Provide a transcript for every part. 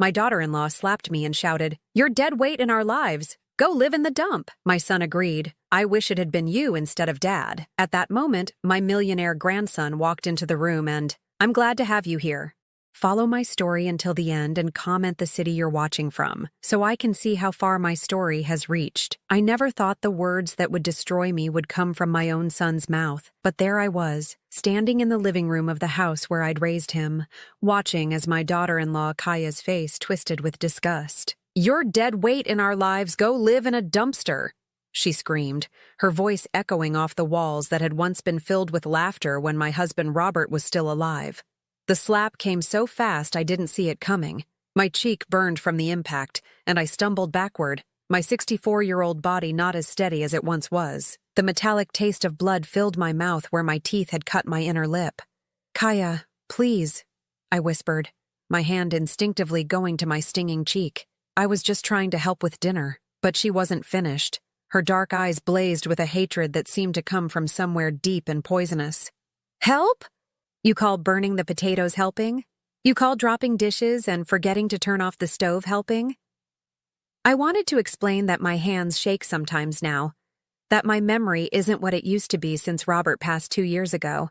My daughter-in-law slapped me and shouted, "You're dead weight in our lives. Go live in the dump." My son agreed. I wish it had been you instead of Dad. At that moment, my millionaire grandson walked into the room and, "I'm glad to have you here. Follow my story until the end and comment the city you're watching from, so I can see how far my story has reached." I never thought the words that would destroy me would come from my own son's mouth, but there I was, standing in the living room of the house where I'd raised him, watching as my daughter-in-law Kaya's face twisted with disgust. "You're dead weight in our lives. Go live in a dumpster," she screamed, her voice echoing off the walls that had once been filled with laughter when my husband Robert was still alive. The slap came so fast I didn't see it coming. My cheek burned from the impact, and I stumbled backward, my 64-year-old body not as steady as it once was. The metallic taste of blood filled my mouth where my teeth had cut my inner lip. "Kaya, please," I whispered, my hand instinctively going to my stinging cheek. I was just trying to help with dinner, but she wasn't finished. Her dark eyes blazed with a hatred that seemed to come from somewhere deep and poisonous. "Help? You call burning the potatoes helping? You call dropping dishes and forgetting to turn off the stove helping?" I wanted to explain that my hands shake sometimes now, that my memory isn't what it used to be since Robert passed 2 years ago.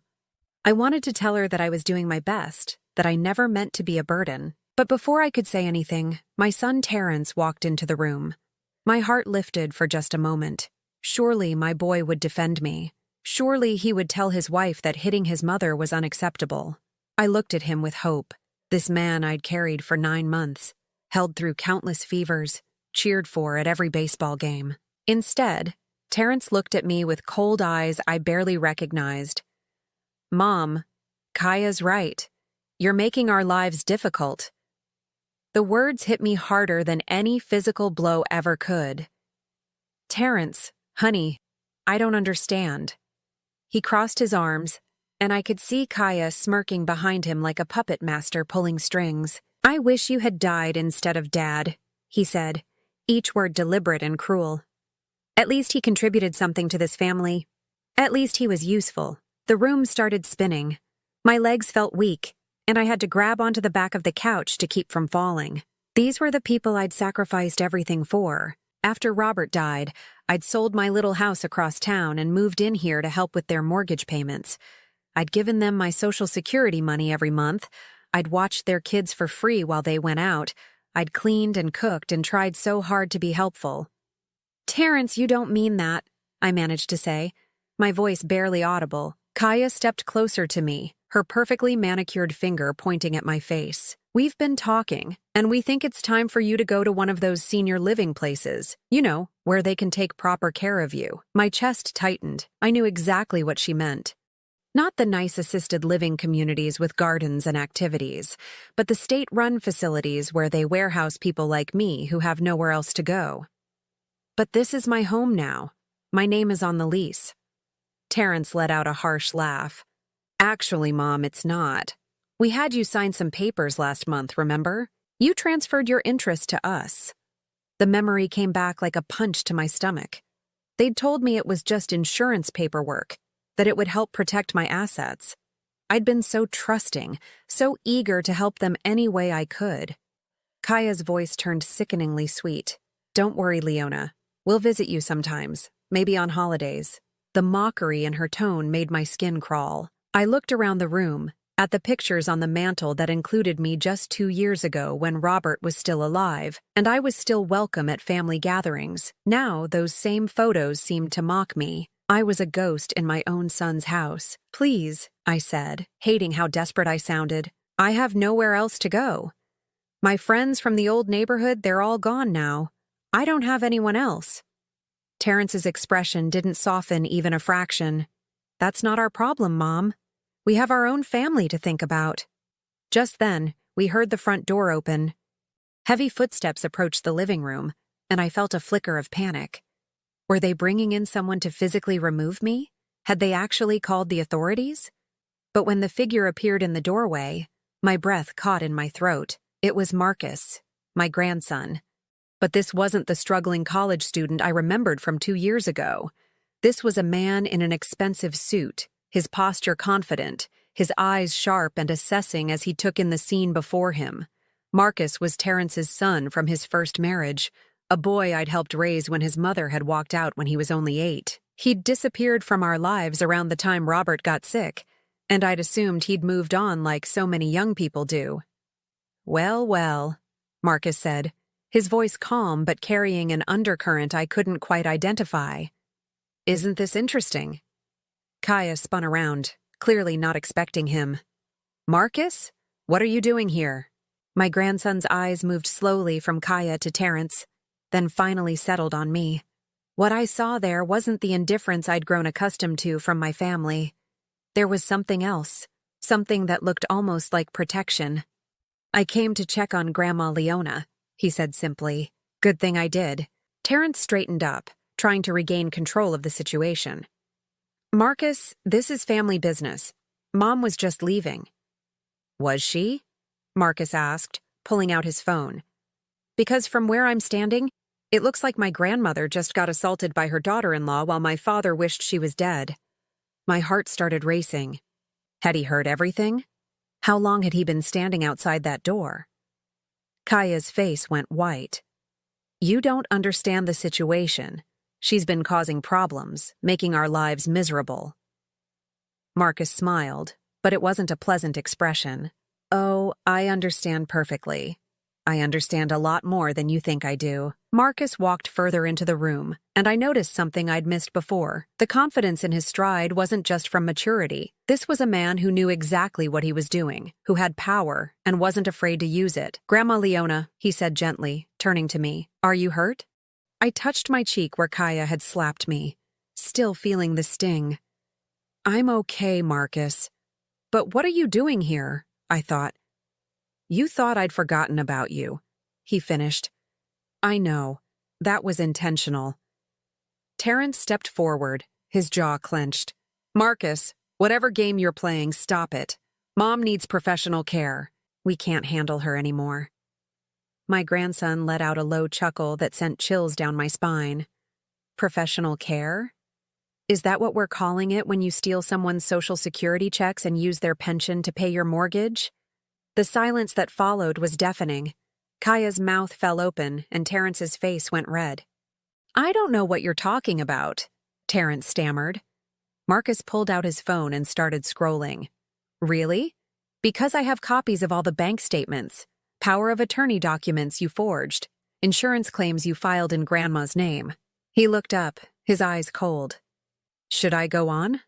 I wanted to tell her that I was doing my best, that I never meant to be a burden. But before I could say anything, my son Terrence walked into the room. My heart lifted for just a moment. Surely my boy would defend me. Surely he would tell his wife that hitting his mother was unacceptable. I looked at him with hope. This man I'd carried for 9 months, held through countless fevers, cheered for at every baseball game. Instead, Terrence looked at me with cold eyes I barely recognized. "Mom, Kaya's right. You're making our lives difficult." The words hit me harder than any physical blow ever could. "Terrence, honey, I don't understand." He crossed his arms, and I could see Kaya smirking behind him like a puppet master pulling strings. "I wish you had died instead of Dad," he said, each word deliberate and cruel. "At least he contributed something to this family. At least he was useful." The room started spinning. My legs felt weak, and I had to grab onto the back of the couch to keep from falling. These were the people I'd sacrificed everything for. After Robert died, I'd sold my little house across town and moved in here to help with their mortgage payments. I'd given them my Social Security money every month. I'd watched their kids for free while they went out. I'd cleaned and cooked and tried so hard to be helpful. "Terrence, you don't mean that," I managed to say, my voice barely audible. Kaya stepped closer to me, her perfectly manicured finger pointing at my face. "We've been talking, and we think it's time for you to go to one of those senior living places, where they can take proper care of you." My chest tightened. I knew exactly what she meant. Not the nice assisted living communities with gardens and activities, but the state-run facilities where they warehouse people like me who have nowhere else to go. "But this is my home now. My name is on the lease." Terrence let out a harsh laugh. "Actually, Mom, it's not. We had you sign some papers last month, remember? You transferred your interest to us." The memory came back like a punch to my stomach. They'd told me it was just insurance paperwork, that it would help protect my assets. I'd been so trusting, so eager to help them any way I could. Kaya's voice turned sickeningly sweet. "Don't worry, Leona. We'll visit you sometimes, maybe on holidays." The mockery in her tone made my skin crawl. I looked around the room, at the pictures on the mantel that included me just 2 years ago when Robert was still alive, and I was still welcome at family gatherings. Now those same photos seemed to mock me. I was a ghost in my own son's house. "Please," I said, hating how desperate I sounded. "I have nowhere else to go. My friends from the old neighborhood, they're all gone now. I don't have anyone else." Terrence's expression didn't soften even a fraction. "That's not our problem, Mom. We have our own family to think about." Just then, we heard the front door open. Heavy footsteps approached the living room, and I felt a flicker of panic. Were they bringing in someone to physically remove me? Had they actually called the authorities? But when the figure appeared in the doorway, my breath caught in my throat. It was Marcus, my grandson. But this wasn't the struggling college student I remembered from 2 years ago. This was a man in an expensive suit, his posture confident, his eyes sharp and assessing as he took in the scene before him. Marcus was Terrence's son from his first marriage, a boy I'd helped raise when his mother had walked out when he was only 8. He'd disappeared from our lives around the time Robert got sick, and I'd assumed he'd moved on like so many young people do. "Well, well," Marcus said, his voice calm but carrying an undercurrent I couldn't quite identify. "Isn't this interesting?" Kaya spun around, clearly not expecting him. "Marcus? What are you doing here?" My grandson's eyes moved slowly from Kaya to Terrence, then finally settled on me. What I saw there wasn't the indifference I'd grown accustomed to from my family. There was something else, something that looked almost like protection. "I came to check on Grandma Leona," he said simply. "Good thing I did." Terrence straightened up, trying to regain control of the situation. "Marcus, this is family business. Mom was just leaving." "Was she?" Marcus asked, pulling out his phone. "Because from where I'm standing, it looks like my grandmother just got assaulted by her daughter-in-law while my father wished she was dead." My heart started racing. Had he heard everything? How long had he been standing outside that door? Kaya's face went white. "You don't understand the situation. She's been causing problems, making our lives miserable." Marcus smiled, but it wasn't a pleasant expression. "Oh, I understand perfectly. I understand a lot more than you think I do." Marcus walked further into the room, and I noticed something I'd missed before. The confidence in his stride wasn't just from maturity. This was a man who knew exactly what he was doing, who had power, and wasn't afraid to use it. "Grandma Leona," he said gently, turning to me, "are you hurt?" I touched my cheek where Kaya had slapped me, still feeling the sting. "I'm okay, Marcus. But what are you doing here?" I thought. "You thought I'd forgotten about you," he finished. "I know. That was intentional." Terrence stepped forward, his jaw clenched. "Marcus, whatever game you're playing, stop it. Mom needs professional care. We can't handle her anymore." My grandson let out a low chuckle that sent chills down my spine. "Professional care? Is that what we're calling it when you steal someone's social security checks and use their pension to pay your mortgage?" The silence that followed was deafening. Kaya's mouth fell open and Terrence's face went red. "I don't know what you're talking about," Terrence stammered. Marcus pulled out his phone and started scrolling. "Really? Because I have copies of all the bank statements, power of attorney documents you forged, insurance claims you filed in Grandma's name." He looked up, his eyes cold. "Should I go on?"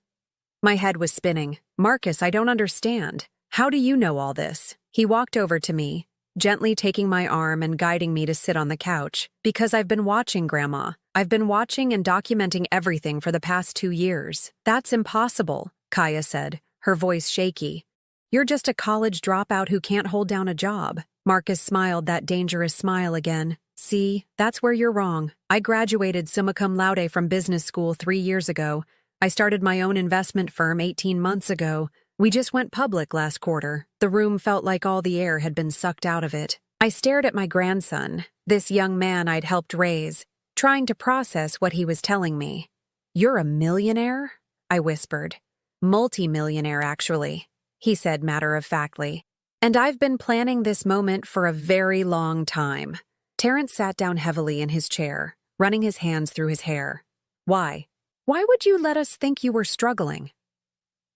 My head was spinning. "Marcus, I don't understand. How do you know all this?" He walked over to me, gently taking my arm and guiding me to sit on the couch. "Because I've been watching, Grandma. I've been watching and documenting everything for the past 2 years." "That's impossible," Kaya said, her voice shaky. "You're just a college dropout who can't hold down a job." Marcus smiled that dangerous smile again. "See, that's where you're wrong. I graduated summa cum laude from business school 3 years ago. I started my own investment firm 18 months ago. We just went public last quarter." The room felt like all the air had been sucked out of it. I stared at my grandson, this young man I'd helped raise, trying to process what he was telling me. "You're a millionaire?" I whispered. "Multi-millionaire, actually," he said matter-of-factly. "And I've been planning this moment for a very long time." Terrence sat down heavily in his chair, running his hands through his hair. "Why? Why would you let us think you were struggling?"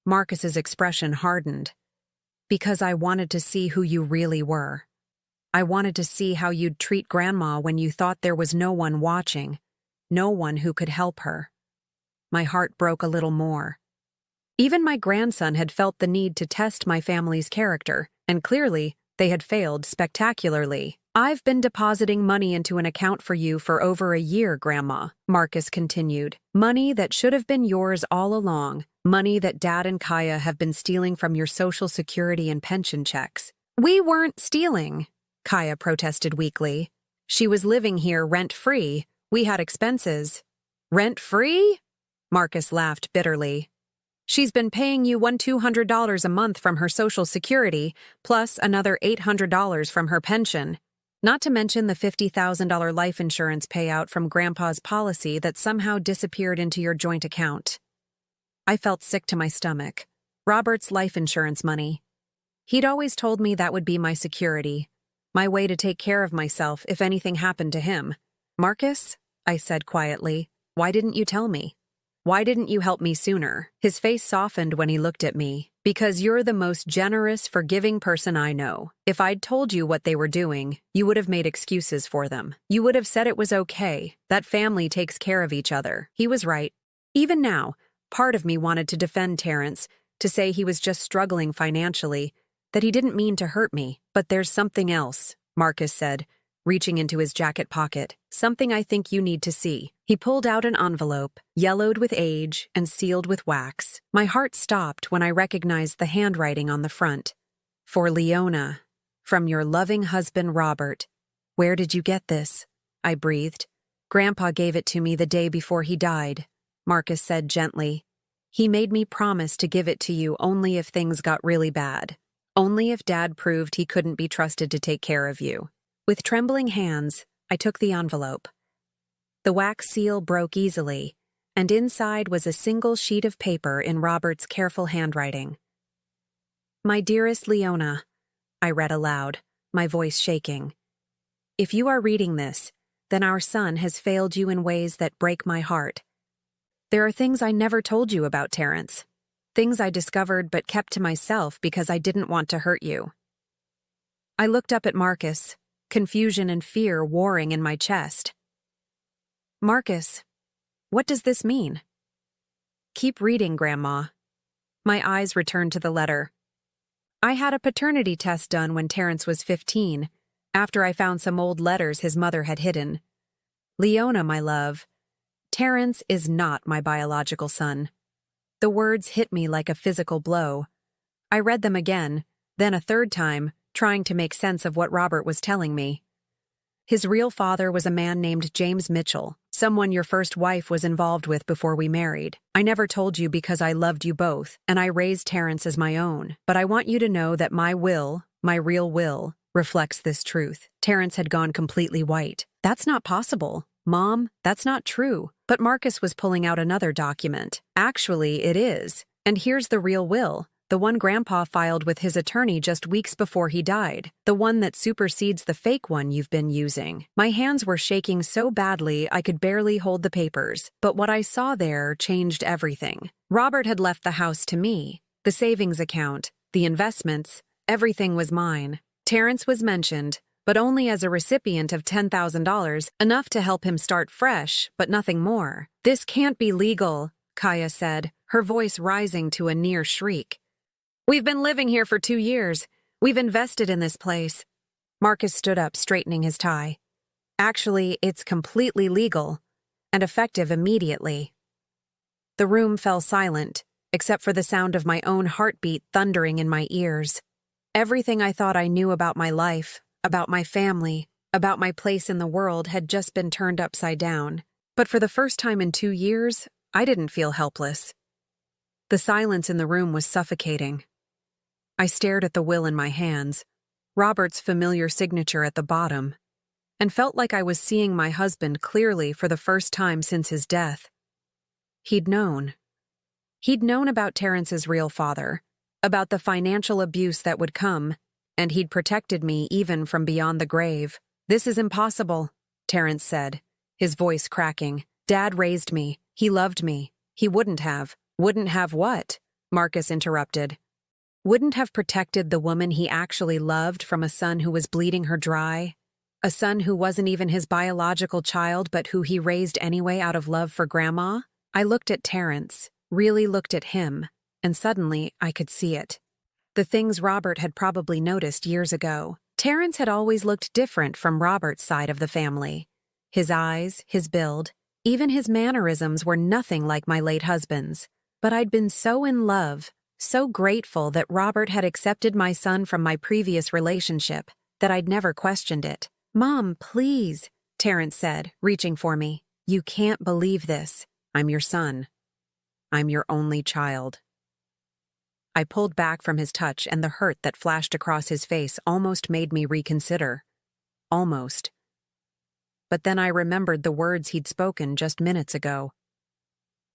Marcus's expression hardened. "Because I wanted to see who you really were. I wanted to see how you'd treat Grandma when you thought there was no one watching, no one who could help her." My heart broke a little more. Even my grandson had felt the need to test my family's character, and clearly, they had failed spectacularly. "I've been depositing money into an account for you for over a year, Grandma," Marcus continued. "Money that should have been yours all along. Money that Dad and Kaya have been stealing from your Social Security and pension checks." "We weren't stealing," Kaya protested weakly. "She was living here rent-free. We had expenses." "Rent-free?" Marcus laughed bitterly. "She's been paying you $200 a month from her Social Security, plus another $800 from her pension. Not to mention the $50,000 life insurance payout from Grandpa's policy that somehow disappeared into your joint account." I felt sick to my stomach. Robert's life insurance money. He'd always told me that would be my security. My way to take care of myself if anything happened to him. Marcus, I said quietly, why didn't you tell me? Why didn't you help me sooner? His face softened when he looked at me. Because you're the most generous, forgiving person I know. If I'd told you what they were doing, you would have made excuses for them. You would have said it was okay, that family takes care of each other. He was right. Even now, part of me wanted to defend Terrence, to say he was just struggling financially, that he didn't mean to hurt me. But there's something else, Marcus said, reaching into his jacket pocket. Something I think you need to see. He pulled out an envelope, yellowed with age and sealed with wax. My heart stopped when I recognized the handwriting on the front. For Leona, from your loving husband Robert. Where did you get this? I breathed. Grandpa gave it to me the day before he died, Marcus said gently. He made me promise to give it to you only if things got really bad. Only if Dad proved he couldn't be trusted to take care of you. With trembling hands, I took the envelope. The wax seal broke easily, and inside was a single sheet of paper in Robert's careful handwriting. My dearest Leona, I read aloud, my voice shaking. If you are reading this, then our son has failed you in ways that break my heart. There are things I never told you about Terrence. Things I discovered but kept to myself because I didn't want to hurt you. I looked up at Marcus, confusion and fear warring in my chest. Marcus, what does this mean? Keep reading, Grandma. My eyes returned to the letter. I had a paternity test done when Terrence was 15, after I found some old letters his mother had hidden. Leona, my love, Terrence is not my biological son. The words hit me like a physical blow. I read them again, then a third time, trying to make sense of what Robert was telling me. His real father was a man named James Mitchell, someone your first wife was involved with before we married. I never told you because I loved you both, and I raised Terrence as my own. But I want you to know that my will, my real will, reflects this truth. Terrence had gone completely white. That's not possible. Mom, that's not true. But Marcus was pulling out another document. Actually, it is. And here's the real will. The one Grandpa filed with his attorney just weeks before he died. The one that supersedes the fake one you've been using. My hands were shaking so badly I could barely hold the papers. But what I saw there changed everything. Robert had left the house to me. The savings account, the investments, everything was mine. Terrence was mentioned, but only as a recipient of $10,000, enough to help him start fresh, but nothing more. This can't be legal, Kaya said, her voice rising to a near shriek. We've been living here for 2 years. We've invested in this place. Marcus stood up, straightening his tie. Actually, it's completely legal and effective immediately. The room fell silent, except for the sound of my own heartbeat thundering in my ears. Everything I thought I knew about my life, about my family, about my place in the world had just been turned upside down. But for the first time in 2 years, I didn't feel helpless. The silence in the room was suffocating. I stared at the will in my hands, Robert's familiar signature at the bottom, and felt like I was seeing my husband clearly for the first time since his death. He'd known. He'd known about Terrence's real father, about the financial abuse that would come, and he'd protected me even from beyond the grave. This is impossible, Terrence said, his voice cracking. Dad raised me. He loved me. He wouldn't have. Wouldn't have what? Marcus interrupted. Wouldn't have protected the woman he actually loved from a son who was bleeding her dry? A son who wasn't even his biological child but who he raised anyway out of love for Grandma? I looked at Terrence, really looked at him, and suddenly I could see it. The things Robert had probably noticed years ago. Terrence had always looked different from Robert's side of the family. His eyes, his build, even his mannerisms were nothing like my late husband's. But I'd been so in love, so grateful that Robert had accepted my son from my previous relationship, that I'd never questioned it. Mom, please, Terrence said, reaching for me. You can't believe this. I'm your son. I'm your only child. I pulled back from his touch, and the hurt that flashed across his face almost made me reconsider. Almost. But then I remembered the words he'd spoken just minutes ago.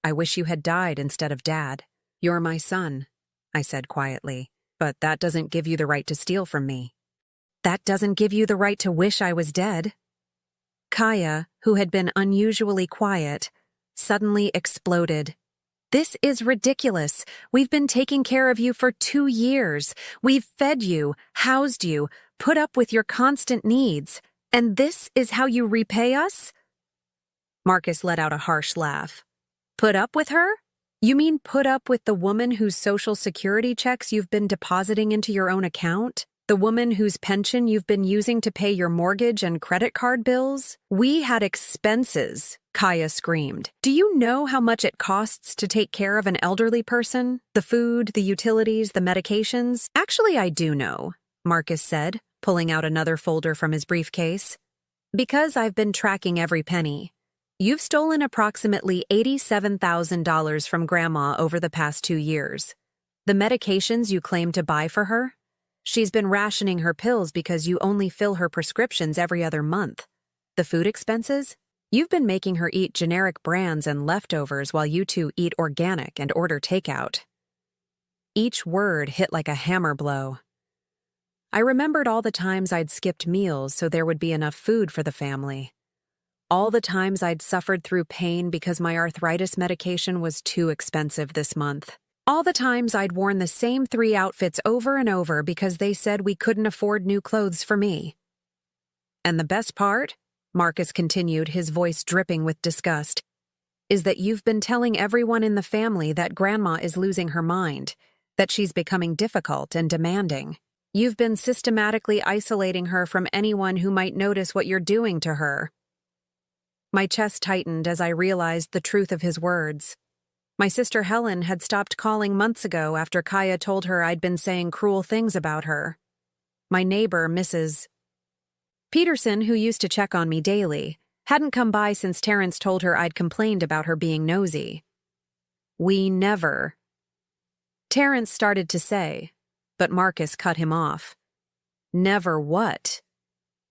I wish you had died instead of Dad. You're my son, I said quietly, but that doesn't give you the right to steal from me. That doesn't give you the right to wish I was dead. Kaya, who had been unusually quiet, suddenly exploded. This is ridiculous. We've been taking care of you for 2 years. We've fed you, housed you, put up with your constant needs. And this is how you repay us? Marcus let out a harsh laugh. Put up with her? You mean put up with the woman whose social security checks you've been depositing into your own account? The woman whose pension you've been using to pay your mortgage and credit card bills? We had expenses, Kaya screamed. Do you know how much it costs to take care of an elderly person? The food, the utilities, the medications? Actually, I do know, Marcus said, pulling out another folder from his briefcase. Because I've been tracking every penny. You've stolen approximately $87,000 from Grandma over the past 2 years. The medications you claim to buy for her? She's been rationing her pills because you only fill her prescriptions every other month. The food expenses? You've been making her eat generic brands and leftovers while you two eat organic and order takeout. Each word hit like a hammer blow. I remembered all the times I'd skipped meals so there would be enough food for the family. All the times I'd suffered through pain because my arthritis medication was too expensive this month. All the times I'd worn the same 3 outfits over and over because they said we couldn't afford new clothes for me. And the best part, Marcus continued, his voice dripping with disgust, is that you've been telling everyone in the family that Grandma is losing her mind, that she's becoming difficult and demanding. You've been systematically isolating her from anyone who might notice what you're doing to her. My chest tightened as I realized the truth of his words. My sister Helen had stopped calling months ago after Kaya told her I'd been saying cruel things about her. My neighbor, Mrs. Peterson, who used to check on me daily, hadn't come by since Terrence told her I'd complained about her being nosy. We never. Terrence started to say, but Marcus cut him off. Never what?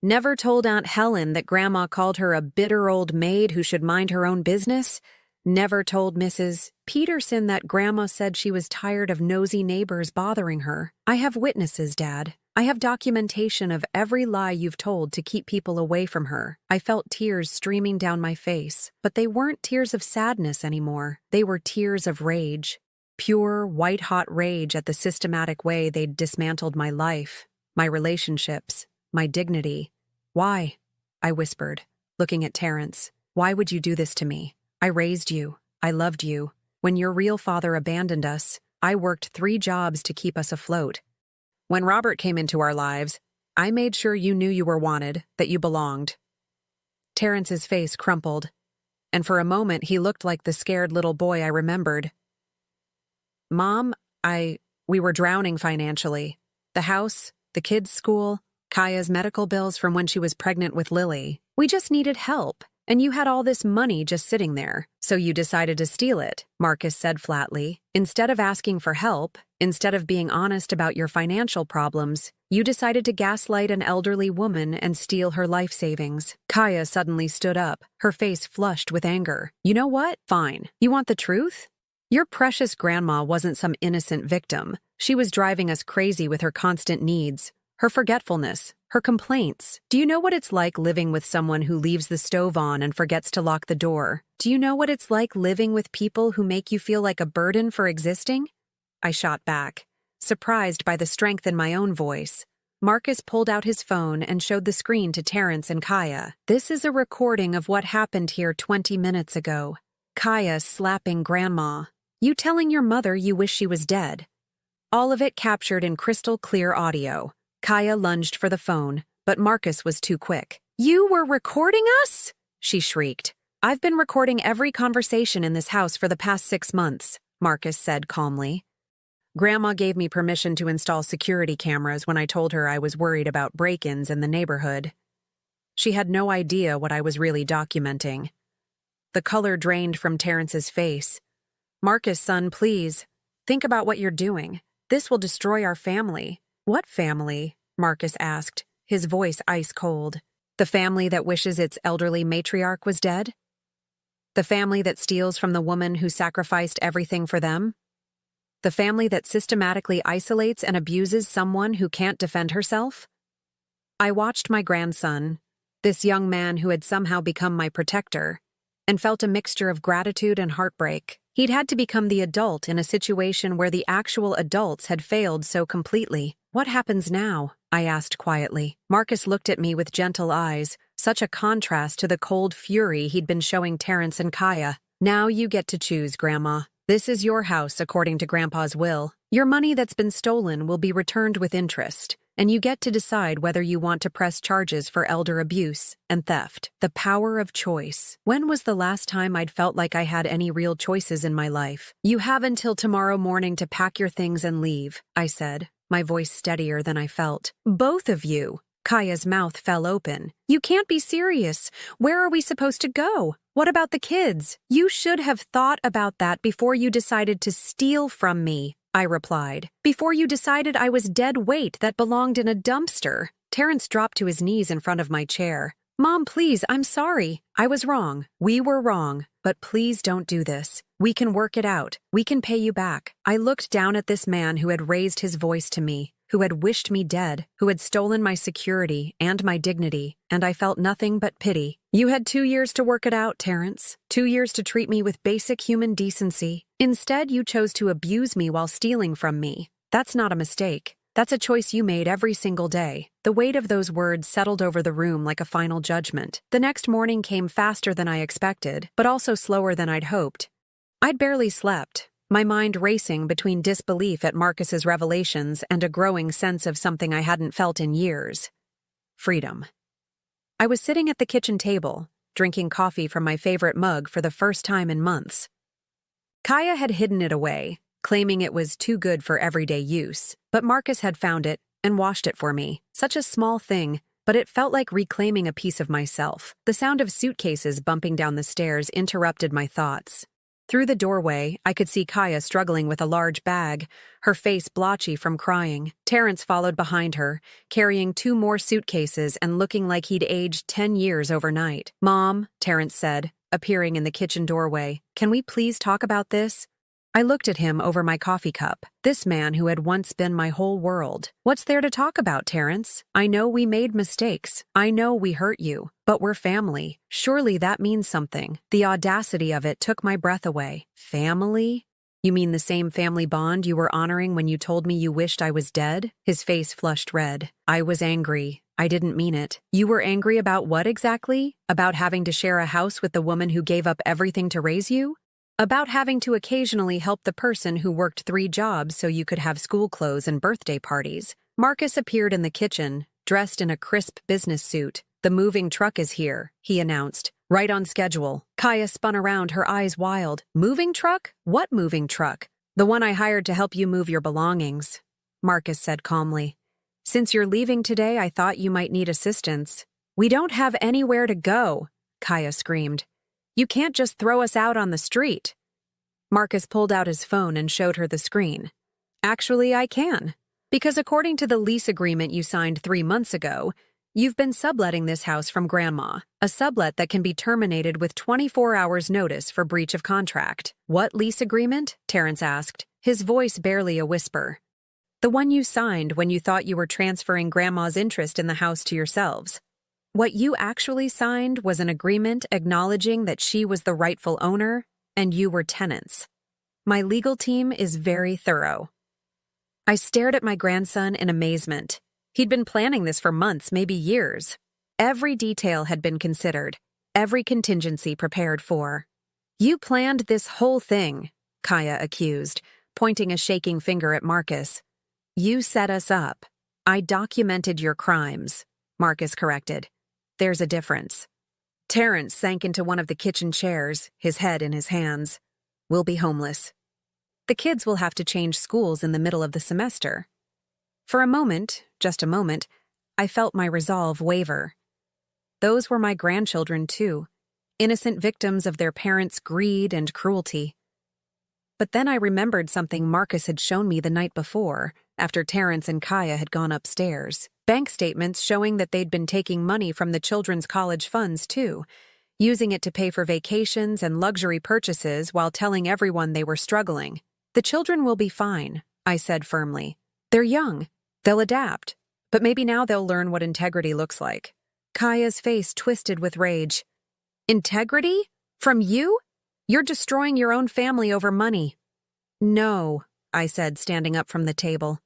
Never told Aunt Helen that Grandma called her a bitter old maid who should mind her own business? Never told Mrs. Peterson that Grandma said she was tired of nosy neighbors bothering her. I have witnesses, Dad. I have documentation of every lie you've told to keep people away from her. I felt tears streaming down my face, but they weren't tears of sadness anymore. They were tears of rage. Pure, white-hot rage at the systematic way they'd dismantled my life, my relationships, my dignity. Why? I whispered, looking at Terrence. Why would you do this to me? I raised you. I loved you. When your real father abandoned us, I worked 3 jobs to keep us afloat. When Robert came into our lives, I made sure you knew you were wanted, that you belonged. Terrence's face crumpled, and for a moment he looked like the scared little boy I remembered. Mom, we were drowning financially. The house, the kids' school, Kaya's medical bills from when she was pregnant with Lily. We just needed help. And you had all this money just sitting there, so you decided to steal it, Marcus said flatly. Instead of asking for help, instead of being honest about your financial problems, you decided to gaslight an elderly woman and steal her life savings. Kaya suddenly stood up, her face flushed with anger. You know what? Fine. You want the truth? Your precious grandma wasn't some innocent victim. She was driving us crazy with her constant needs, her forgetfulness, her complaints. Do you know what it's like living with someone who leaves the stove on and forgets to lock the door? Do you know what it's like living with people who make you feel like a burden for existing? I shot back, surprised by the strength in my own voice. Marcus pulled out his phone and showed the screen to Terrence and Kaya. This is a recording of what happened here 20 minutes ago. Kaya slapping Grandma. You telling your mother you wish she was dead. All of it captured in crystal clear audio. Kaya lunged for the phone, but Marcus was too quick. You were recording us? She shrieked. I've been recording every conversation in this house for the past 6 months, Marcus said calmly. Grandma gave me permission to install security cameras when I told her I was worried about break-ins in the neighborhood. She had no idea what I was really documenting. The color drained from Terrence's face. Marcus, son, please. Think about what you're doing. This will destroy our family. What family? Marcus asked, his voice ice cold. The family that wishes its elderly matriarch was dead? The family that steals from the woman who sacrificed everything for them? The family that systematically isolates and abuses someone who can't defend herself? I watched my grandson, this young man who had somehow become my protector, and felt a mixture of gratitude and heartbreak. He'd had to become the adult in a situation where the actual adults had failed so completely. "What happens now?" I asked quietly. Marcus looked at me with gentle eyes, such a contrast to the cold fury he'd been showing Terrence and Kaya. "Now you get to choose, Grandma. This is your house according to Grandpa's will. Your money that's been stolen will be returned with interest, and you get to decide whether you want to press charges for elder abuse and theft." The power of choice. When was the last time I'd felt like I had any real choices in my life? "You have until tomorrow morning to pack your things and leave," I said, my voice steadier than I felt. "Both of you." Kaya's mouth fell open. "You can't be serious. Where are we supposed to go? What about the kids?" "You should have thought about that before you decided to steal from me," I replied. "Before you decided I was dead weight that belonged in a dumpster." Terrence dropped to his knees in front of my chair. "Mom, please, I'm sorry. I was wrong. We were wrong. But please don't do this. We can work it out. We can pay you back." I looked down at this man who had raised his voice to me, who had wished me dead, who had stolen my security and my dignity, and I felt nothing but pity. "You had 2 years to work it out, Terrence. 2 years to treat me with basic human decency. Instead, you chose to abuse me while stealing from me. That's not a mistake. That's a choice you made every single day." The weight of those words settled over the room like a final judgment. The next morning came faster than I expected, but also slower than I'd hoped. I'd barely slept, my mind racing between disbelief at Marcus's revelations and a growing sense of something I hadn't felt in years. Freedom. I was sitting at the kitchen table, drinking coffee from my favorite mug for the first time in months. Kaya had hidden it away, claiming it was too good for everyday use, but Marcus had found it and washed it for me. Such a small thing, but it felt like reclaiming a piece of myself. The sound of suitcases bumping down the stairs interrupted my thoughts. Through the doorway, I could see Kaya struggling with a large bag, her face blotchy from crying. Terrence followed behind her, carrying 2 more suitcases and looking like he'd aged 10 years overnight. "Mom," Terrence said, appearing in the kitchen doorway, "can we please talk about this?" I looked at him over my coffee cup, this man who had once been my whole world. "What's there to talk about, Terrence? I know we made mistakes. I know we hurt you, but we're family. Surely that means something." The audacity of it took my breath away. "Family? You mean the same family bond you were honoring when you told me you wished I was dead?" His face flushed red. I was angry. I didn't mean it. "You were angry about what exactly? About having to share a house with the woman who gave up everything to raise you? About having to occasionally help the person who worked 3 jobs so you could have school clothes and birthday parties?" Marcus appeared in the kitchen, dressed in a crisp business suit. "The moving truck is here," he announced. "Right on schedule." Kaya spun around, her eyes wild. "Moving truck? What moving truck?" "The one I hired to help you move your belongings," Marcus said calmly. "Since you're leaving today, I thought you might need assistance." "We don't have anywhere to go," Kaya screamed. "You can't just throw us out on the street." Marcus pulled out his phone and showed her the screen. "Actually, I can. Because according to the lease agreement you signed 3 months ago, you've been subletting this house from Grandma, a sublet that can be terminated with 24 hours notice for breach of contract." "What lease agreement?" Terrence asked, his voice barely a whisper. "The one you signed when you thought you were transferring Grandma's interest in the house to yourselves. What you actually signed was an agreement acknowledging that she was the rightful owner and you were tenants. My legal team is very thorough." I stared at my grandson in amazement. He'd been planning this for months, maybe years. Every detail had been considered, every contingency prepared for. "You planned this whole thing," Kaya accused, pointing a shaking finger at Marcus. "You set us up." "I documented your crimes," Marcus corrected. "There's a difference." Terrence sank into one of the kitchen chairs, his head in his hands. "We'll be homeless. The kids will have to change schools in the middle of the semester." For a moment, just a moment, I felt my resolve waver. Those were my grandchildren too, innocent victims of their parents' greed and cruelty. But then I remembered something Marcus had shown me the night before, after Terrence and Kaya had gone upstairs. Bank statements showing that they'd been taking money from the children's college funds too, using it to pay for vacations and luxury purchases while telling everyone they were struggling. "The children will be fine," I said firmly. "They're young. They'll adapt. But maybe now they'll learn what integrity looks like. Kaya's face twisted with rage. Integrity? From you? You're destroying your own family over money. No, I said, standing up from the table.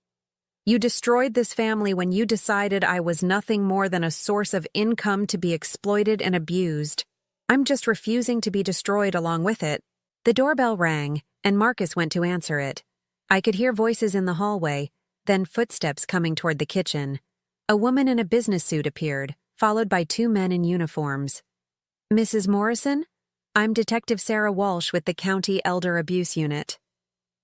You destroyed this family when you decided I was nothing more than a source of income to be exploited and abused. I'm just refusing to be destroyed along with it. The doorbell rang, and Marcus went to answer it. I could hear voices in the hallway, then footsteps coming toward the kitchen. A woman in a business suit appeared, followed by 2 men in uniforms. Mrs. Morrison? I'm Detective Sarah Walsh with the County Elder Abuse Unit.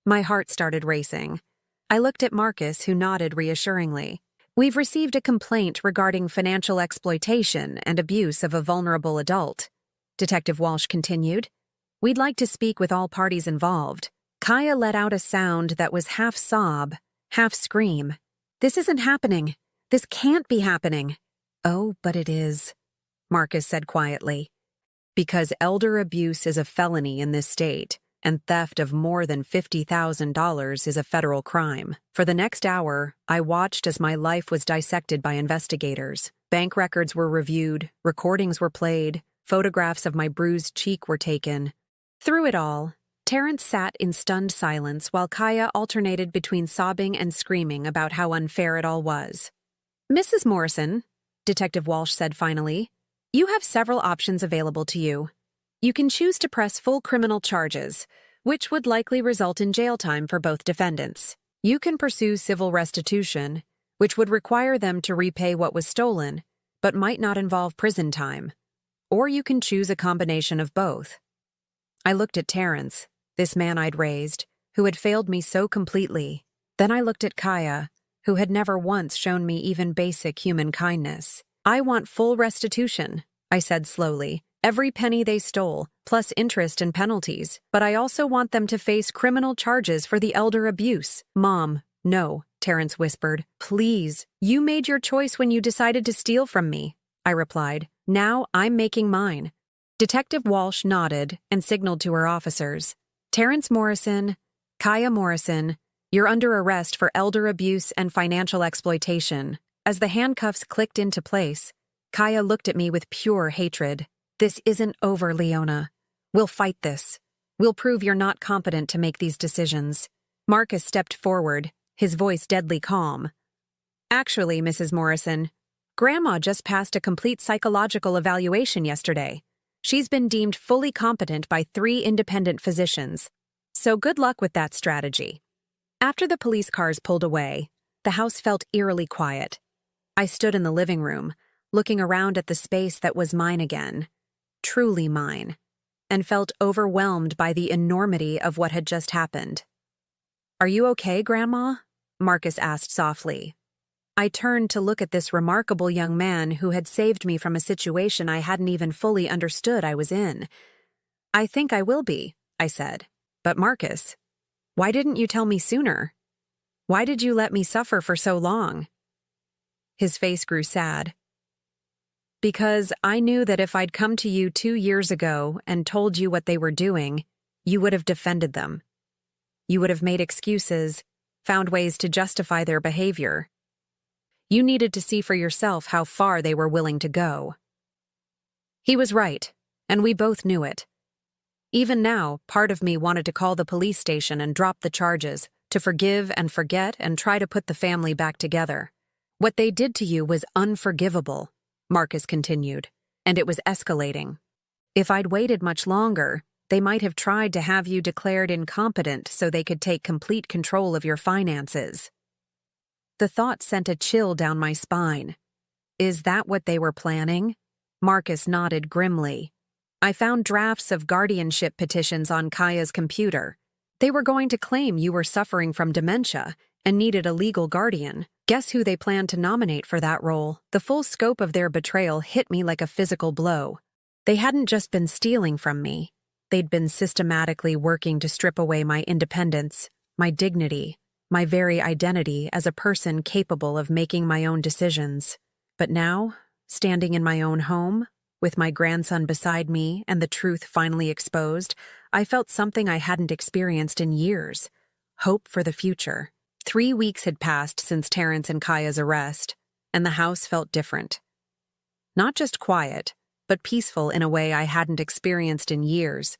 My heart started racing. I looked at Marcus, who nodded reassuringly. We've received a complaint regarding financial exploitation and abuse of a vulnerable adult. Detective Walsh continued. We'd like to speak with all parties involved. Kaya let out a sound that was half sob, half scream. This isn't happening. This can't be happening. Oh, but it is, Marcus said quietly. Because elder abuse is a felony in this state, and theft of more than $50,000 is a federal crime. For the next hour, I watched as my life was dissected by investigators. Bank records were reviewed, recordings were played, photographs of my bruised cheek were taken. Through it all, Terrence sat in stunned silence while Kaya alternated between sobbing and screaming about how unfair it all was. Mrs. Morrison, Detective Walsh said finally, you have several options available to you. You can choose to press full criminal charges, which would likely result in jail time for both defendants. You can pursue civil restitution, which would require them to repay what was stolen, but might not involve prison time. Or you can choose a combination of both. I looked at Terrence, this man I'd raised, who had failed me so completely. Then I looked at Kaya, who had never once shown me even basic human kindness. I want full restitution, I said slowly. Every penny they stole, plus interest and penalties. But I also want them to face criminal charges for the elder abuse. Mom, no, Terrence whispered. Please, you made your choice when you decided to steal from me, I replied. Now I'm making mine. Detective Walsh nodded and signaled to her officers. Terrence Morrison, Kaya Morrison, you're under arrest for elder abuse and financial exploitation. As the handcuffs clicked into place, Kaya looked at me with pure hatred. This isn't over, Leona. We'll fight this. We'll prove you're not competent to make these decisions. Marcus stepped forward, his voice deadly calm. Actually, Mrs. Morrison, Grandma just passed a complete psychological evaluation yesterday. She's been deemed fully competent by 3 independent physicians. So good luck with that strategy. After the police cars pulled away, the house felt eerily quiet. I stood in the living room, looking around at the space that was mine again. Truly mine, and felt overwhelmed by the enormity of what had just happened. Are you okay, Grandma? Marcus asked softly. I turned to look at this remarkable young man who had saved me from a situation I hadn't even fully understood I was in. I think I will be, I said. But Marcus, why didn't you tell me sooner? Why did you let me suffer for so long? His face grew sad. Because I knew that if I'd come to you 2 years ago and told you what they were doing, you would have defended them. You would have made excuses, found ways to justify their behavior. You needed to see for yourself how far they were willing to go. He was right, and we both knew it. Even now, part of me wanted to call the police station and drop the charges, to forgive and forget and try to put the family back together. What they did to you was unforgivable, Marcus continued, and it was escalating. If I'd waited much longer, they might have tried to have you declared incompetent so they could take complete control of your finances. The thought sent a chill down my spine. Is that what they were planning? Marcus nodded grimly. I found drafts of guardianship petitions on Kaya's computer. They were going to claim you were suffering from dementia and needed a legal guardian. Guess who they planned to nominate for that role? The full scope of their betrayal hit me like a physical blow. They hadn't just been stealing from me. They'd been systematically working to strip away my independence, my dignity, my very identity as a person capable of making my own decisions. But now, standing in my own home, with my grandson beside me and the truth finally exposed, I felt something I hadn't experienced in years. Hope for the future. 3 weeks had passed since Terrence and Kaya's arrest. and the house felt different. Not just quiet, but peaceful in a way I hadn't experienced in years.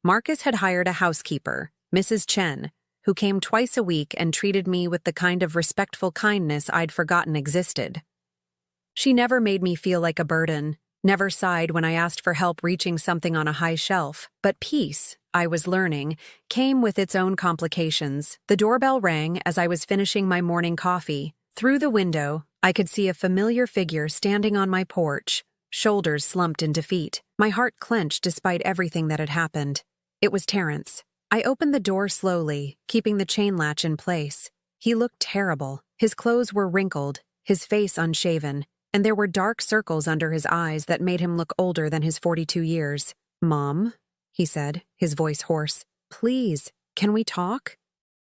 Marcus had hired a housekeeper, Mrs. Chen, who came twice a week and treated me with the kind of respectful kindness I'd forgotten existed. She never made me feel like a burden, never sighed when I asked for help reaching something on a high shelf, but peace, I was learning, came with its own complications. The doorbell rang as I was finishing my morning coffee. Through the window, I could see a familiar figure standing on my porch, shoulders slumped in defeat. My heart clenched despite everything that had happened. It was Terrence. I opened the door slowly, keeping the chain latch in place. He looked terrible. His clothes were wrinkled, his face unshaven, and there were dark circles under his eyes that made him look older than his 42 years. "Mom," he said, his voice hoarse, "please, can we talk?"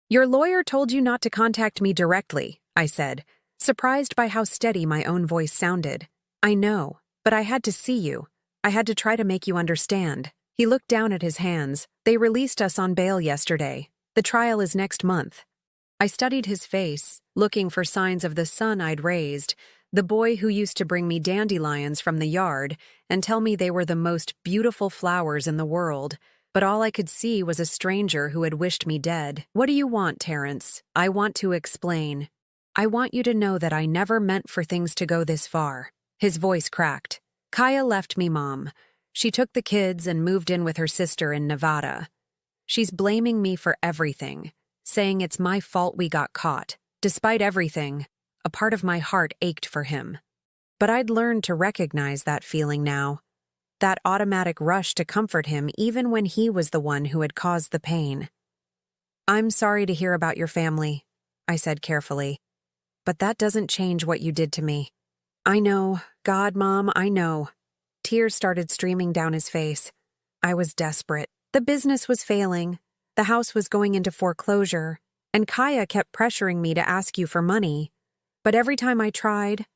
"Your lawyer told you not to contact me directly," I said, surprised by how steady my own voice sounded. "I know, but I had to see you. I had to try to make you understand." He looked down at his hands. "They released us on bail yesterday. The trial is next month." I studied his face, looking for signs of the son I'd raised, the boy who used to bring me dandelions from the yard and tell me they were the most beautiful flowers in the world, but all I could see was a stranger who had wished me dead. "What do you want, Terrence?" "I want to explain. I want you to know that I never meant for things to go this far." His voice cracked. "Kaya left me, Mom. She took the kids and moved in with her sister in Nevada. She's blaming me for everything, saying it's my fault we got caught. Despite everything, a part of my heart ached for him. But I'd learned to recognize that feeling now, that automatic rush to comfort him even when he was the one who had caused the pain. "I'm sorry to hear about your family," I said carefully, "but that doesn't change what you did to me." "I know. God, Mom, I know." Tears started streaming down his face. I was desperate. The business was failing. The house was going into foreclosure, and Kaya kept pressuring me to ask you for money. But every time I tried,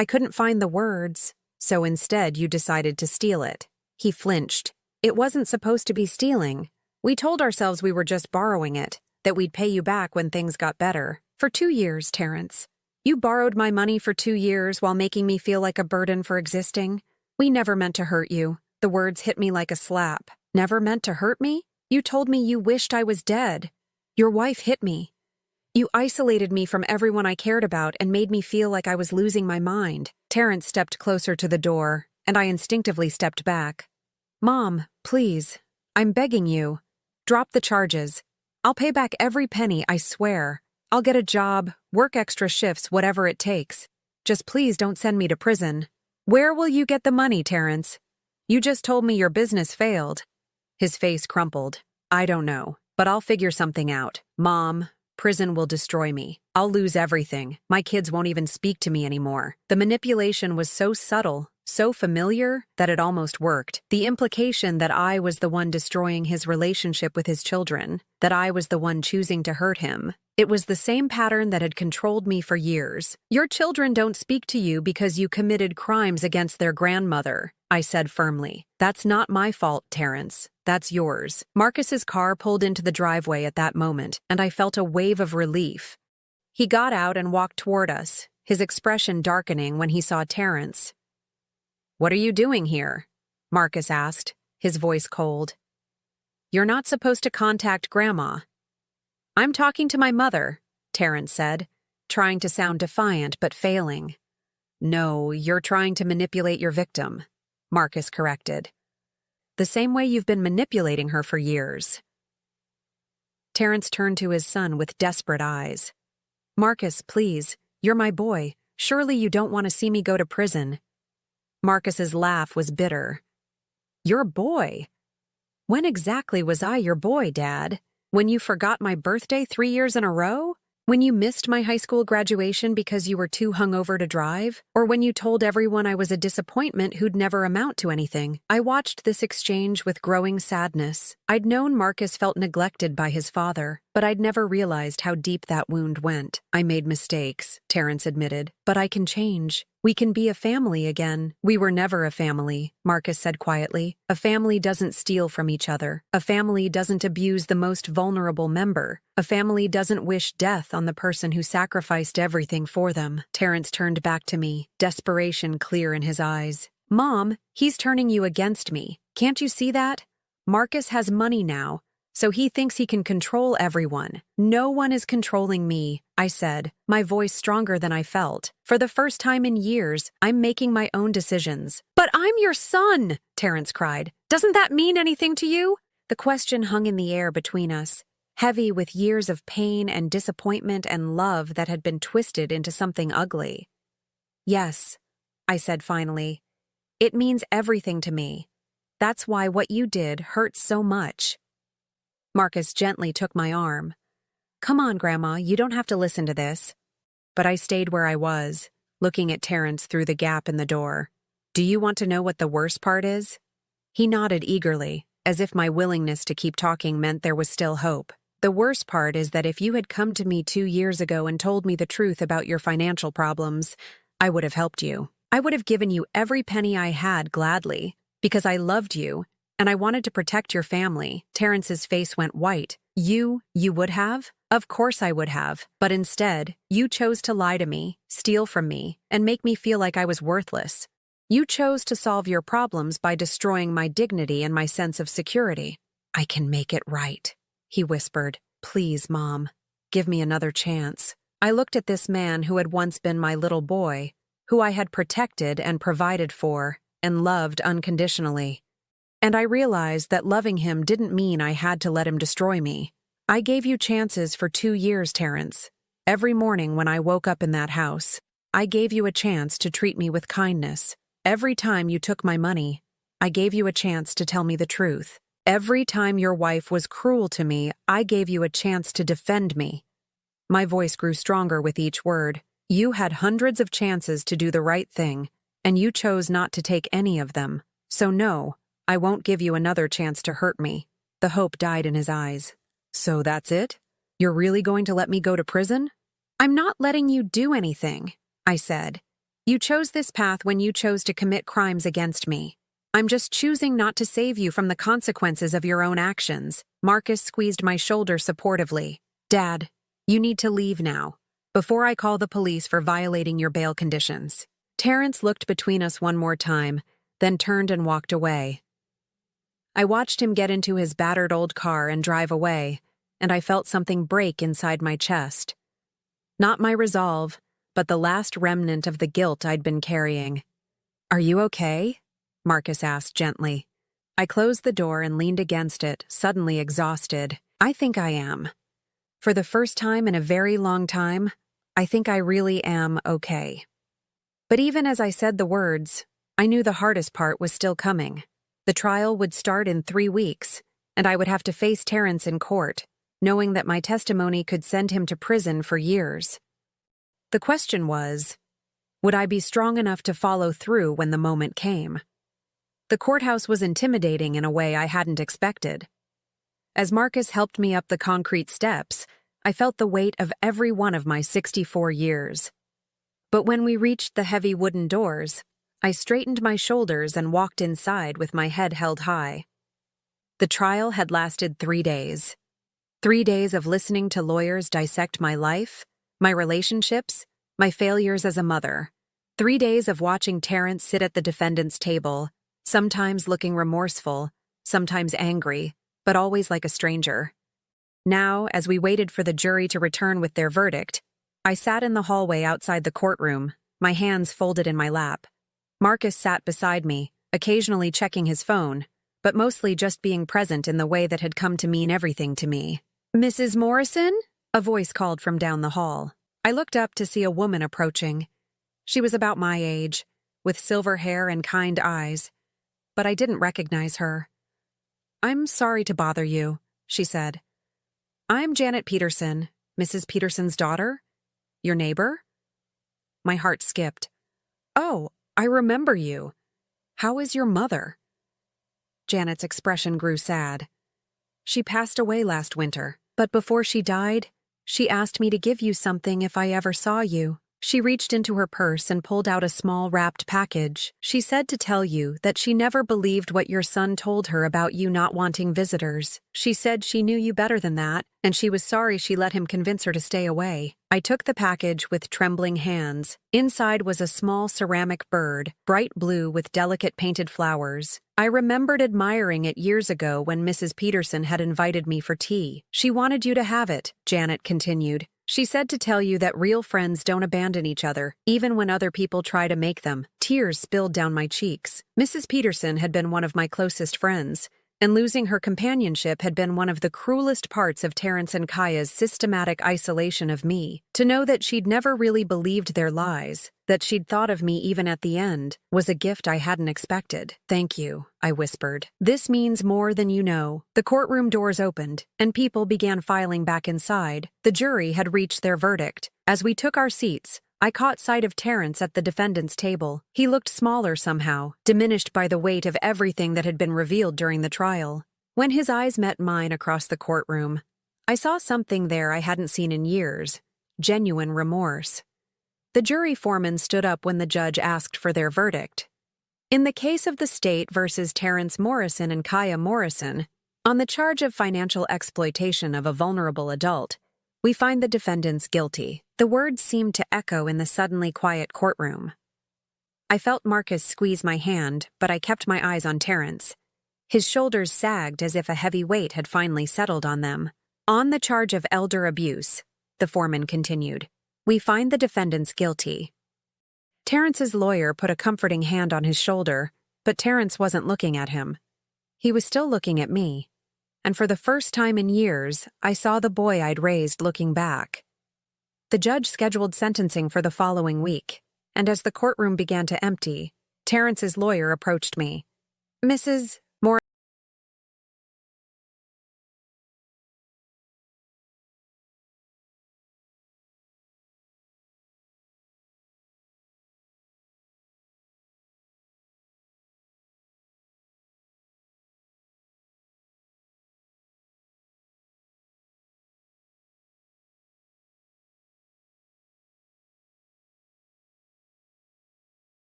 I couldn't find the words, so instead you decided to steal it. He flinched. "It wasn't supposed to be stealing. We told ourselves we were just borrowing it, that we'd pay you back when things got better. For 2 years, Terrence. You borrowed my money for 2 years while making me feel like a burden for existing. We never meant to hurt you." The words hit me like a slap. "Never meant to hurt me? You told me you wished I was dead. Your wife hit me. You isolated me from everyone I cared about and made me feel like I was losing my mind." Terrence stepped closer to the door, and I instinctively stepped back. "Mom, please. I'm begging you. Drop the charges. I'll pay back every penny, I swear. I'll get a job, work extra shifts, whatever it takes. Just please don't send me to prison." "Where will you get the money, Terrence? You just told me your business failed." His face crumpled. "I don't know, but I'll figure something out. Mom, prison will destroy me. I'll lose everything. My kids won't even speak to me anymore." The manipulation was so subtle, so familiar, that it almost worked. The implication that I was the one destroying his relationship with his children, that I was the one choosing to hurt him. It was the same pattern that had controlled me for years. "Your children don't speak to you because you committed crimes against their grandmother," I said firmly. "That's not my fault, Terrence. That's yours." Marcus's car pulled into the driveway at that moment, and I felt a wave of relief. He got out and walked toward us, his expression darkening when he saw Terrence. "What are you doing here?" Marcus asked, his voice cold. "You're not supposed to contact Grandma." "I'm talking to my mother," Terrence said, trying to sound defiant but failing. "No, you're trying to manipulate your victim," Marcus corrected. "The same way you've been manipulating her for years." Terrence turned to his son with desperate eyes. "Marcus, please, you're my boy. Surely you don't want to see me go to prison." Marcus's laugh was bitter. "Your boy? When exactly was I your boy, Dad? When you forgot my birthday 3 years in a row? When you missed my high school graduation because you were too hungover to drive? Or when you told everyone I was a disappointment who'd never amount to anything?" I watched this exchange with growing sadness. I'd known Marcus felt neglected by his father, But I'd never realized how deep that wound went. I made mistakes, Terrence admitted. But I can change. We can be a family again. We were never a family, Marcus said quietly. A family doesn't steal from each other. A family doesn't abuse the most vulnerable member. A family doesn't wish death on the person who sacrificed everything for them. Terrence turned back to me, desperation clear in his eyes. Mom, he's turning you against me. Can't you see that? Marcus has money now, so he thinks he can control everyone. No one is controlling me, I said, my voice stronger than I felt. For the first time in years, I'm making my own decisions. But I'm your son, Terrence cried. Doesn't that mean anything to you? The question hung in the air between us, heavy with years of pain and disappointment and love that had been twisted into something ugly. Yes, I said finally. It means everything to me. That's why what you did hurts so much. Marcus gently took my arm. Come on, Grandma, you don't have to listen to this. But I stayed where I was, looking at Terrence through the gap in the door. Do you want to know what the worst part is? He nodded eagerly, as if my willingness to keep talking meant there was still hope. The worst part is that if you had come to me 2 years ago and told me the truth about your financial problems, I would have helped you. I would have given you every penny I had gladly, because I loved you, and I wanted to protect your family. Terrence's face went white. You would have? Of course I would have. But instead, you chose to lie to me, steal from me, and make me feel like I was worthless. You chose to solve your problems by destroying my dignity and my sense of security. I can make it right, he whispered. Please, Mom, give me another chance. I looked at this man who had once been my little boy, who I had protected and provided for and loved unconditionally. And I realized that loving him didn't mean I had to let him destroy me. I gave you chances for 2 years, Terrence. Every morning when I woke up in that house, I gave you a chance to treat me with kindness. Every time you took my money, I gave you a chance to tell me the truth. Every time your wife was cruel to me, I gave you a chance to defend me. My voice grew stronger with each word. You had hundreds of chances to do the right thing, and you chose not to take any of them. So no, I won't give you another chance to hurt me. The hope died in his eyes. So that's it? You're really going to let me go to prison? I'm not letting you do anything, I said. You chose this path when you chose to commit crimes against me. I'm just choosing not to save you from the consequences of your own actions. Marcus squeezed my shoulder supportively. Dad, you need to leave now, before I call the police for violating your bail conditions. Terrence looked between us one more time, then turned and walked away. I watched him get into his battered old car and drive away, and I felt something break inside my chest. Not my resolve, but the last remnant of the guilt I'd been carrying. Are you okay? Marcus asked gently. I closed the door and leaned against it, suddenly exhausted. I think I am. For the first time in a very long time, I think I really am okay. But even as I said the words, I knew the hardest part was still coming. The trial would start in 3 weeks, and I would have to face Terrence in court, knowing that my testimony could send him to prison for years. The question was, would I be strong enough to follow through when the moment came? The courthouse was intimidating in a way I hadn't expected. As Marcus helped me up the concrete steps, I felt the weight of every one of my 64 years. But when we reached the heavy wooden doors, I straightened my shoulders and walked inside with my head held high. The trial had lasted 3 days. 3 days of listening to lawyers dissect my life, my relationships, my failures as a mother. 3 days of watching Terrence sit at the defendant's table, sometimes looking remorseful, sometimes angry, but always like a stranger. Now, as we waited for the jury to return with their verdict, I sat in the hallway outside the courtroom, my hands folded in my lap. Marcus sat beside me, occasionally checking his phone, but mostly just being present in the way that had come to mean everything to me. Mrs. Morrison? A voice called from down the hall. I looked up to see a woman approaching. She was about my age, with silver hair and kind eyes, but I didn't recognize her. I'm sorry to bother you, she said. I'm Janet Peterson, Mrs. Peterson's daughter. Your neighbor? My heart skipped. Oh, I remember you. How is your mother? Janet's expression grew sad. She passed away last winter. But before she died, she asked me to give you something if I ever saw you. She reached into her purse and pulled out a small wrapped package. She said to tell you that she never believed what your son told her about you not wanting visitors. She said she knew you better than that, and she was sorry she let him convince her to stay away. I took the package with trembling hands. Inside was a small ceramic bird, bright blue with delicate painted flowers. I remembered admiring it years ago when Mrs. Peterson had invited me for tea. She wanted you to have it, Janet continued. She said to tell you that real friends don't abandon each other, even when other people try to make them. Tears spilled down my cheeks. Mrs. Peterson had been one of my closest friends, and losing her companionship had been one of the cruelest parts of Terrence and Kaya's systematic isolation of me. To know that she'd never really believed their lies, that she'd thought of me even at the end, was a gift I hadn't expected. "Thank you," I whispered. "This means more than you know." The courtroom doors opened, and people began filing back inside. The jury had reached their verdict. As we took our seats, I caught sight of Terrence at the defendant's table. He looked smaller somehow, diminished by the weight of everything that had been revealed during the trial. When his eyes met mine across the courtroom, I saw something there I hadn't seen in years: genuine remorse. The jury foreman stood up when the judge asked for their verdict. In the case of the state versus Terrence Morrison and Kaya Morrison, on the charge of financial exploitation of a vulnerable adult, we find the defendants guilty. The words seemed to echo in the suddenly quiet courtroom. I felt Marcus squeeze my hand, but I kept my eyes on Terrence. His shoulders sagged as if a heavy weight had finally settled on them. On the charge of elder abuse, the foreman continued, we find the defendants guilty. Terrence's lawyer put a comforting hand on his shoulder, but Terrence wasn't looking at him. He was still looking at me. And for the first time in years, I saw the boy I'd raised looking back. The judge scheduled sentencing for the following week, and as the courtroom began to empty, Terrence's lawyer approached me. "Mrs.